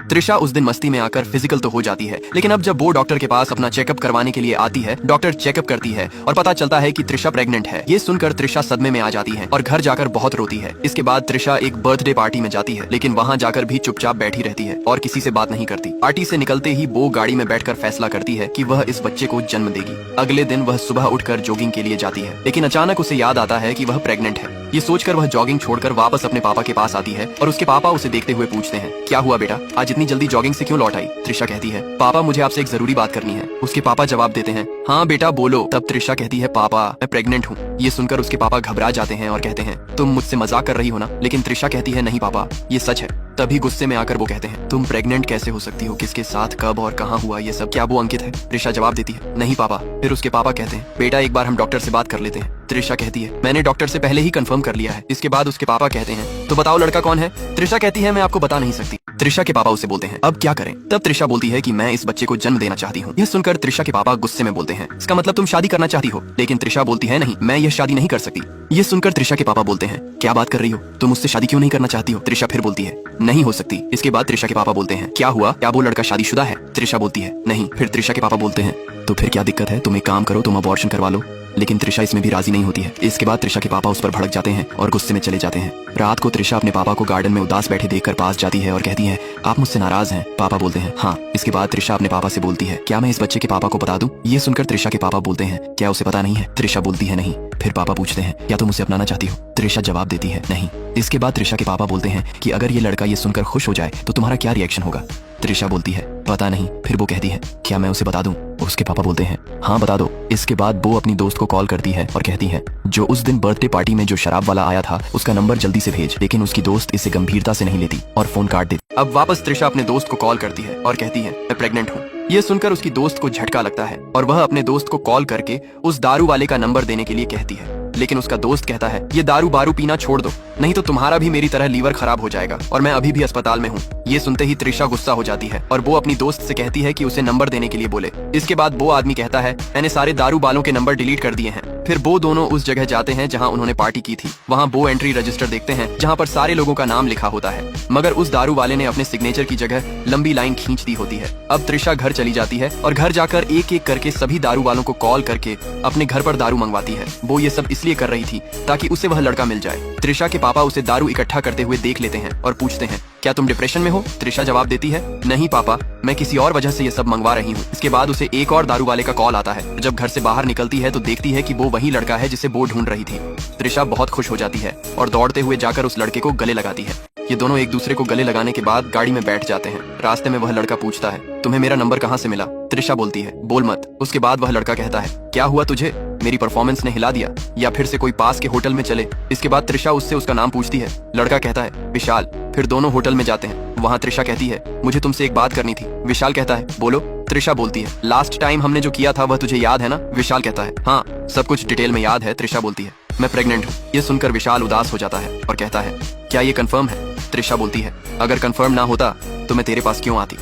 त्रिशा उस दिन मस्ती में आकर फिजिकल तो हो जाती है, लेकिन अब जब वो डॉक्टर के पास अपना चेकअप करवाने के लिए आती है, डॉक्टर चेकअप करती है और पता चलता है कि त्रिशा प्रेग्नेंट है। ये सुनकर त्रिशा सदमे में आ जाती है और घर जाकर बहुत रोती है। इसके बाद त्रिशा एक बर्थडे पार्टी में जाती है, लेकिन वहाँ जाकर भी चुपचाप बैठी रहती है और किसी से बात नहीं करती। पार्टी से निकलते ही वो गाड़ी में बैठकर फैसला करती है कि वह इस बच्चे को जन्म देगी। अगले दिन वह सुबह उठकर जॉगिंग के लिए जाती है, लेकिन अचानक उसे याद आता है कि वह प्रेग्नेंट है। ये सोचकर वह जॉगिंग छोड़कर वापस अपने पापा के पास आती है और उसके पापा उसे देखते हुए पूछते हैं, क्या हुआ बेटा, आज इतनी जल्दी जॉगिंग से क्यों लौट आई? त्रिशा कहती है, पापा मुझे आपसे एक जरूरी बात करनी है। उसके पापा जवाब देते हैं, हाँ बेटा बोलो। तब त्रिशा कहती है, पापा मैं प्रेग्नेंट हूँ। ये सुनकर उसके पापा घबरा जाते हैं और कहते हैं, तुम मुझसे मजाक कर रही हो ना? लेकिन त्रिशा कहती है, नहीं पापा ये सच है। तभी गुस्से में आकर वो कहते हैं, तुम प्रेग्नेंट कैसे हो सकती हो? किसके साथ, कब और कहाँ हुआ ये सब? क्या वो अंकित है? त्रिशा जवाब देती है, नहीं पापा। फिर उसके पापा कहते हैं, बेटा एक बार हम डॉक्टर से बात कर लेते हैं। त्रिशा कहती है, मैंने डॉक्टर से पहले ही कंफर्म कर लिया है। इसके बाद उसके पापा कहते हैं, तो बताओ लड़का कौन है? त्रिशा कहती है, मैं आपको बता नहीं सकती। त्रिशा के पापा उसे बोलते हैं, अब क्या करें? तब त्रिशा बोलती है कि मैं इस बच्चे को जन्म देना चाहती हूँ। यह सुनकर त्रिशा के पापा गुस्से में बोलते हैं, इसका मतलब तुम शादी करना चाहती हो? लेकिन त्रिशा बोलती है, नहीं मैं यह शादी नहीं कर सकती। ये सुनकर त्रिशा के पापा बोलते हैं, क्या बात कर रही हो? तुम मुझसे शादी क्यों नहीं करना चाहती हो? त्रिशा फिर बोलती है, नहीं हो सकती। इसके बाद त्रिशा के पापा बोलते हैं, क्या हुआ, क्या वो लड़का शादीशुदा है? त्रिशा बोलती है, नहीं। फिर त्रिशा के पापा बोलते हैं, तो फिर क्या दिक्कत है? तुम एक काम करो, तुम अबॉर्शन करवा लो। लेकिन त्रिशा इसमें भी राजी नहीं होती है। इसके बाद त्रिशा के पापा उस पर भड़क जाते हैं और गुस्से में चले जाते हैं। रात को त्रिशा अपने पापा को गार्डन में उदास बैठे देखकर पास जाती है और कहती है, आप मुझसे नाराज हैं? पापा बोलते हैं, हाँ। इसके बाद त्रिशा अपने पापा से बोलती है, क्या मैं इस बच्चे के पापा को बता दूं? ये सुनकर त्रिशा के पापा बोलते हैं, क्या उसे पता नहीं है? त्रिशा बोलती है, नहीं। फिर पापा पूछते हैं, क्या तुम उसे अपनाना चाहती हो? त्रिशा जवाब देती है, नहीं। इसके बाद त्रिशा के पापा बोलते हैं कि अगर ये लड़का ये सुनकर खुश हो जाए तो तुम्हारा क्या रिएक्शन होगा? त्रिशा बोलती है, पता नहीं। फिर वो कहती है, क्या मैं उसे बता दूं? उसके पापा बोलते हैं, हाँ बता दो। इसके बाद वो अपनी दोस्त को कॉल करती है और कहती है, जो उस दिन बर्थडे पार्टी में जो शराब वाला आया था उसका नंबर जल्दी से भेज। लेकिन उसकी दोस्त इसे गंभीरता से नहीं लेती और फोन काट देती। अब वापस त्रिशा अपने दोस्त को कॉल करती है और कहती है, मैं प्रेग्नेंट हूँ। ये सुनकर उसकी दोस्त को झटका लगता है और वह अपने दोस्त को कॉल करके उस दारू वाले का नंबर देने के लिए कहती है। लेकिन उसका दोस्त कहता है, ये दारू बारू पीना छोड़ दो, नहीं तो तुम्हारा भी मेरी तरह लीवर खराब हो जाएगा और मैं अभी भी अस्पताल में हूँ। ये सुनते ही त्रिशा गुस्सा हो जाती है और वो अपनी दोस्त से कहती है कि उसे नंबर देने के लिए बोले। इसके बाद वो आदमी कहता है, मैंने सारे दारू बालों के नंबर डिलीट कर दिए हैं। फिर वो दोनों उस जगह जाते हैं जहाँ उन्होंने पार्टी की थी। वहाँ वो एंट्री रजिस्टर देखते हैं जहाँ पर सारे लोगों का नाम लिखा होता है, मगर उस दारू वाले ने अपने सिग्नेचर की जगह लंबी लाइन खींच दी होती है। अब त्रिशा घर चली जाती है और घर जाकर एक एक करके सभी दारू वालों को कॉल करके अपने घर पर दारू मंगवाती है। वो ये सब इसलिए कर रही थी ताकि उसे वह लड़का मिल जाए। त्रिशा के पापा उसे दारू इकट्ठा करते हुए देख लेते हैं और पूछते हैं, क्या तुम डिप्रेशन में हो? त्रिशा जवाब देती है, नहीं पापा, मैं किसी और वजह से ये सब मंगवा रही हूँ। इसके बाद उसे एक और दारू वाले का कॉल आता है। जब घर से बाहर निकलती है तो देखती है कि वो वही लड़का है जिसे वो ढूंढ रही थी। त्रिशा बहुत खुश हो जाती है और दौड़ते हुए जाकर उस लड़के को गले लगाती है। ये दोनों एक दूसरे को गले लगाने के बाद गाड़ी में बैठ जाते हैं। रास्ते में वह लड़का पूछता है, तुम्हें मेरा नंबर कहाँ से मिला? त्रिशा बोलती है, बोल मत। उसके बाद वह लड़का कहता है, क्या हुआ तुझे? मेरी परफॉर्मेंस ने हिला दिया या फिर से कोई पास के होटल में चले? इसके बाद त्रिशा उससे उसका नाम पूछती है। लड़का कहता है, विशाल। फिर दोनों होटल में जाते हैं। वहाँ त्रिशा कहती है, मुझे तुमसे एक बात करनी थी। विशाल कहता है, बोलो। त्रिशा बोलती है, लास्ट टाइम हमने जो किया था वह तुझे याद है ना? विशाल कहता है, हाँ सब कुछ डिटेल में याद है। त्रिशा बोलती है, मैं प्रेग्नेंट हूँ। ये सुनकर विशाल उदास हो जाता है और कहता है, क्या ये कंफर्म है? त्रिशा बोलती है, अगर कंफर्म ना होता तो मैं तेरे पास क्यों आती?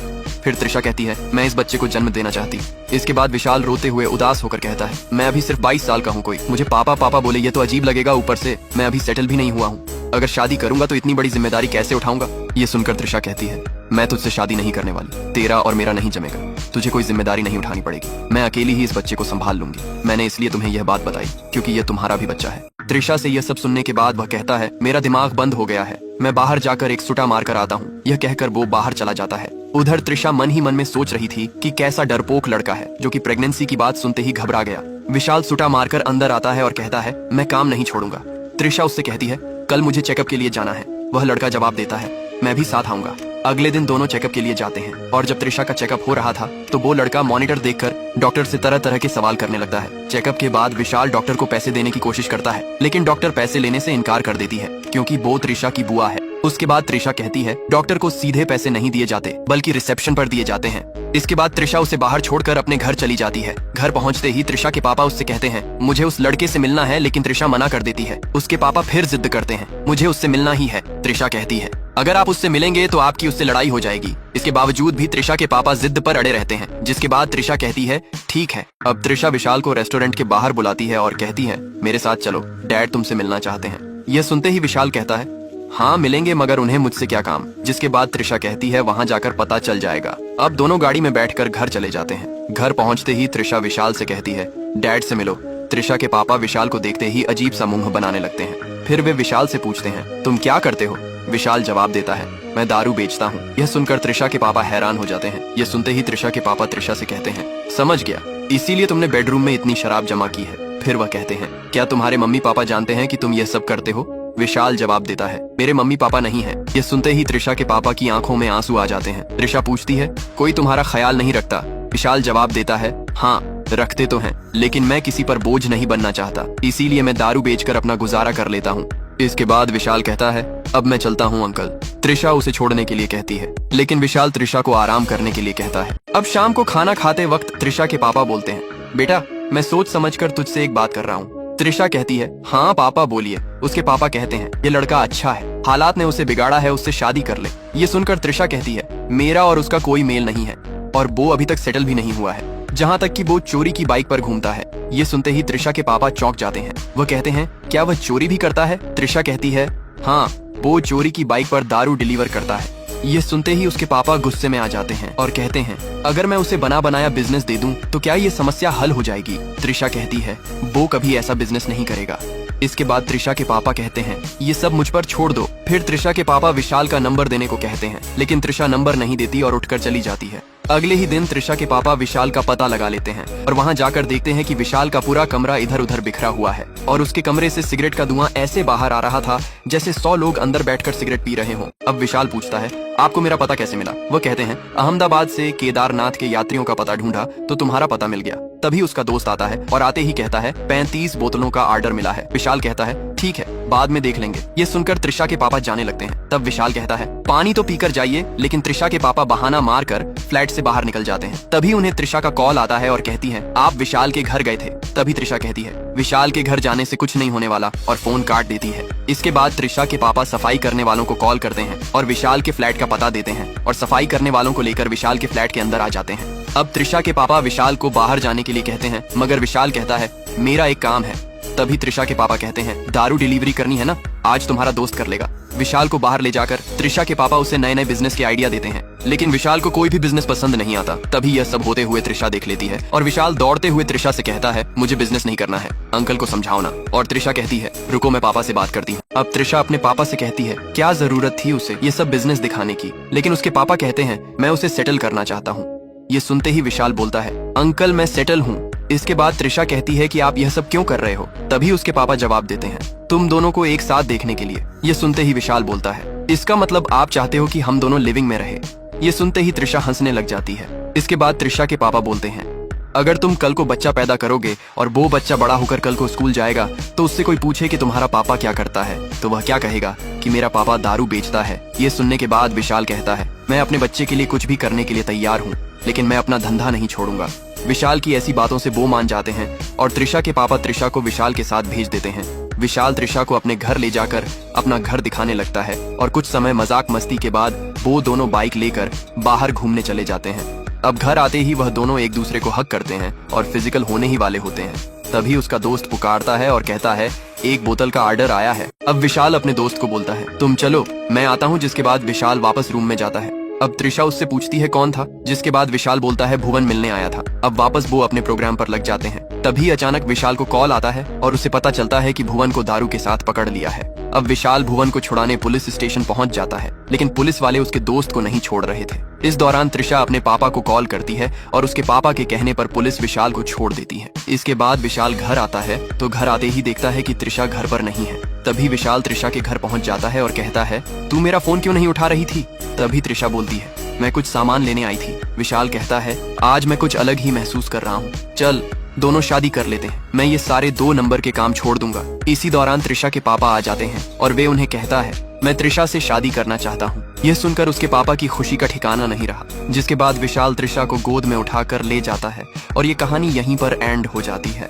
फिर त्रिशा कहती है, मैं इस बच्चे को जन्म देना चाहती। इसके बाद विशाल रोते हुए उदास होकर कहता है, मैं अभी सिर्फ 22 साल का हूँ, कोई मुझे पापा पापा बोले ये तो अजीब लगेगा। ऊपर से मैं अभी सेटल भी नहीं हुआ हूँ। अगर शादी करूंगा तो इतनी बड़ी जिम्मेदारी कैसे उठाऊंगा? ये सुनकर त्रिशा कहती है, मैं तुझसे शादी नहीं करने वाली। तेरा और मेरा नहीं जमेगा। तुझे कोई जिम्मेदारी नहीं उठानी पड़ेगी। मैं अकेली ही इस बच्चे को संभाल लूंगी। मैंने इसलिए तुम्हें यह बात बताई क्योंकि यह तुम्हारा भी बच्चा है। त्रिशा से यह सब सुनने के बाद वह कहता है, मेरा दिमाग बंद हो गया है, मैं बाहर जाकर एक सुटा मार कर आता हूँ। यह कहकर वो बाहर चला जाता है। उधर त्रिशा मन ही मन में सोच रही थी कि कैसा डरपोक लड़का है जो कि प्रेगनेंसी की बात सुनते ही घबरा गया। विशाल सुटा मारकर अंदर आता है और कहता है, मैं काम नहीं छोड़ूंगा। त्रिशा उससे कहती है, कल मुझे चेकअप के लिए जाना है। वह लड़का जवाब देता है, मैं भी साथ आऊंगा। अगले दिन दोनों चेकअप के लिए जाते हैं और जब त्रिशा का चेकअप हो रहा था तो वो लड़का मॉनिटर देखकर डॉक्टर से तरह तरह के सवाल करने लगता है। चेकअप के बाद विशाल डॉक्टर को पैसे देने की कोशिश करता है, लेकिन डॉक्टर पैसे लेने से इनकार कर देती है क्योंकि वो त्रिशा की बुआ है। उसके बाद त्रिशा कहती है, डॉक्टर को सीधे पैसे नहीं दिए जाते बल्कि रिसेप्शन पर दिए जाते हैं। इसके बाद त्रिशा उसे बाहर छोड़कर अपने घर चली जाती है। घर पहुंचते ही त्रिशा के पापा उससे कहते हैं, मुझे उस लड़के से मिलना है, लेकिन त्रिशा मना कर देती है। उसके पापा फिर जिद करते हैं, मुझे उससे मिलना ही है। त्रिशा कहती है, अगर आप उससे मिलेंगे तो आपकी उससे लड़ाई हो जाएगी। इसके बावजूद भी त्रिशा के पापा जिद पर अड़े रहते हैं, जिसके बाद त्रिशा कहती है, ठीक है। अब त्रिशा विशाल को रेस्टोरेंट के बाहर बुलाती है और कहती है, मेरे साथ चलो, डैड तुमसे मिलना चाहते हैं। यह सुनते ही विशाल कहता है, हाँ मिलेंगे, मगर उन्हें मुझसे क्या काम। जिसके बाद त्रिशा कहती है वहाँ जाकर पता चल जाएगा। अब दोनों गाड़ी में बैठकर घर चले जाते हैं। घर पहुँचते ही त्रिशा विशाल से कहती है डैड से मिलो। त्रिशा के पापा विशाल को देखते ही अजीब सा मुंह बनाने लगते हैं। फिर वे विशाल से पूछते हैं तुम क्या करते हो। विशाल जवाब देता है मैं दारू बेचता हूँ। यह सुनकर त्रिशा के पापा हैरान हो जाते हैं। यह सुनते ही त्रिशा के पापा त्रिशा से कहते हैं समझ गया, इसीलिए तुमने बेडरूम में इतनी शराब जमा की है। फिर वह कहते हैं क्या तुम्हारे मम्मी पापा जानते हैं कि तुम यह सब करते हो। विशाल जवाब देता है मेरे मम्मी पापा नहीं है। यह सुनते ही त्रिशा के पापा की आंखों में आंसू आ जाते हैं। त्रिशा पूछती है कोई तुम्हारा ख्याल नहीं रखता। विशाल जवाब देता है हाँ रखते तो हैं, लेकिन मैं किसी पर बोझ नहीं बनना चाहता, इसीलिए मैं दारू बेचकर अपना गुजारा कर लेता हूँ। इसके बाद विशाल कहता है अब मैं चलता हूँ अंकल। त्रिशा उसे छोड़ने के लिए कहती है, लेकिन विशाल त्रिशा को आराम करने के लिए कहता है। अब शाम को खाना खाते वक्त त्रिशा के पापा बोलते हैं बेटा मैं सोच समझकर तुझसे एक बात कर रहा हूँ। त्रिशा कहती है हाँ पापा बोलिए। उसके पापा कहते हैं ये लड़का अच्छा है, हालात ने उसे बिगाड़ा है, उससे शादी कर ले। ये सुनकर त्रिशा कहती है मेरा और उसका कोई मेल नहीं है और वो अभी तक सेटल भी नहीं हुआ है, जहाँ तक कि वो चोरी की बाइक पर घूमता है। ये सुनते ही त्रिशा के पापा चौंक जाते हैं। वह कहते हैं क्या वह चोरी भी करता है। त्रिशा कहती है हाँ वो चोरी की बाइक पर दारू डिलीवर करता है। ये सुनते ही उसके पापा गुस्से में आ जाते हैं और कहते हैं अगर मैं उसे बना बनाया बिजनेस दे दूं तो क्या ये समस्या हल हो जाएगी। त्रिशा कहती है वो कभी ऐसा बिजनेस नहीं करेगा। इसके बाद त्रिशा के पापा कहते हैं ये सब मुझ पर छोड़ दो। फिर त्रिशा के पापा विशाल का नंबर देने को कहते हैं, लेकिन त्रिशा नंबर नहीं देती और उठकर चली जाती है। अगले ही दिन त्रिशा के पापा विशाल का पता लगा लेते हैं और वहां जाकर देखते हैं कि विशाल का पूरा कमरा इधर उधर बिखरा हुआ है और उसके कमरे से सिगरेट का धुआं ऐसे बाहर आ रहा था जैसे 100 लोग अंदर बैठकर सिगरेट पी रहे हों। अब विशाल पूछता है आपको मेरा पता कैसे मिला। वो कहते हैं अहमदाबाद से केदारनाथ के यात्रियों का पता ढूंढा तो तुम्हारा पता मिल गया। तभी उसका दोस्त आता है और आते ही कहता है 35 बोतलों का ऑर्डर मिला है। विशाल कहता है ठीक है बाद में देख लेंगे। ये सुनकर त्रिशा के पापा जाने लगते हैं। तब विशाल कहता है पानी तो पीकर जाइए, लेकिन त्रिशा के पापा बहाना मारकर फ्लैट से बाहर निकल जाते हैं। तभी उन्हें त्रिशा का कॉल आता है और कहती है आप विशाल के घर गए थे। तभी त्रिशा कहती है विशाल के घर जाने से कुछ नहीं होने वाला और फोन काट देती है। इसके बाद त्रिशा के पापा सफाई करने वालों को कॉल करते हैं और विशाल के फ्लैट का पता देते हैं और सफाई करने वालों को लेकर विशाल के फ्लैट के अंदर आ जाते हैं। अब त्रिशा के पापा विशाल को बाहर जाने के लिए कहते हैं, मगर विशाल कहता है मेरा एक काम है। तभी त्रिशा के पापा कहते हैं दारू डिलीवरी करनी है ना, आज तुम्हारा दोस्त कर लेगा। विशाल को बाहर ले जाकर त्रिशा के पापा उसे नए नए बिजनेस के आइडिया देते हैं, लेकिन विशाल को कोई भी बिजनेस पसंद नहीं आता। तभी यह सब होते हुए त्रिशा देख लेती है और विशाल दौड़ते हुए त्रिशा से कहता है मुझे बिजनेस नहीं करना है, अंकल को समझाओ ना। और त्रिशा कहती है रुको मैं पापा से बात करती हूँ। अब त्रिशा अपने पापा से कहती है क्या जरूरत थी उसे ये सब बिजनेस दिखाने की, लेकिन उसके पापा कहते हैं मैं उसे सेटल करना चाहता हूँ। ये सुनते ही विशाल बोलता है अंकल मैं सेटल हूँ। इसके बाद त्रिशा कहती है कि आप यह सब क्यों कर रहे हो। तभी उसके पापा जवाब देते हैं तुम दोनों को एक साथ देखने के लिए। ये सुनते ही विशाल बोलता है इसका मतलब आप चाहते हो कि हम दोनों लिविंग में रहे। ये सुनते ही त्रिशा हंसने लग जाती है। इसके बाद त्रिशा के पापा बोलते हैं अगर तुम कल को बच्चा पैदा करोगे और वो बच्चा बड़ा होकर कल को स्कूल जाएगा तो उससे कोई पूछे कि तुम्हारा पापा क्या करता है तो वह क्या कहेगा कि मेरा पापा दारू बेचता है। ये सुनने के बाद विशाल कहता है मैं अपने बच्चे के लिए कुछ भी करने के लिए तैयार हूँ, लेकिन मैं अपना धंधा नहीं छोड़ूंगा। विशाल की ऐसी बातों से वो मान जाते हैं और त्रिशा के पापा त्रिशा को विशाल के साथ भेज देते हैं। विशाल त्रिशा को अपने घर ले जाकर अपना घर दिखाने लगता है और कुछ समय मजाक मस्ती के बाद वो दोनों बाइक लेकर बाहर घूमने चले जाते हैं। अब घर आते ही वह दोनों एक दूसरे को हग करते हैं और फिजिकल होने ही वाले होते हैं। तभी उसका दोस्त पुकारता है और कहता है एक बोतल का ऑर्डर आया है। अब विशाल अपने दोस्त को बोलता है तुम चलो मैं आता हूँ। जिसके बाद विशाल वापस रूम में जाता है। अब त्रिशा उससे पूछती है कौन था, जिसके बाद विशाल बोलता है भुवन मिलने आया था। अब वापस वो अपने प्रोग्राम पर लग जाते हैं। तभी अचानक विशाल को कॉल आता है और उसे पता चलता है कि भुवन को दारू के साथ पकड़ लिया है। अब विशाल भुवन को छुड़ाने पुलिस स्टेशन पहुंच जाता है, लेकिन पुलिस वाले उसके दोस्त को नहीं छोड़ रहे थे। इस दौरान त्रिशा अपने पापा को कॉल करती है और उसके पापा के कहने पर पुलिस विशाल को छोड़ देती है। इसके बाद विशाल घर आता है तो घर आते ही देखता है कि त्रिशा घर पर नहीं है। तभी विशाल त्रिशा के घर पहुंच जाता है और कहता है तू मेरा फोन क्यों नहीं उठा रही थी। तभी त्रिशा बोलती है मैं कुछ सामान लेने आई थी। विशाल कहता है आज मैं कुछ अलग ही महसूस कर रहा हूँ, चल दोनों शादी कर लेते हैं, मैं ये सारे 2 नंबर के काम छोड़ दूंगा। इसी दौरान त्रिशा के पापा आ जाते हैं और वे उन्हें कहता है मैं त्रिशा से शादी करना चाहता हूँ। यह सुनकर उसके पापा की खुशी का ठिकाना नहीं रहा। जिसके बाद विशाल त्रिशा को गोद में उठाकर ले जाता है और ये कहानी यहीं पर एंड हो जाती है।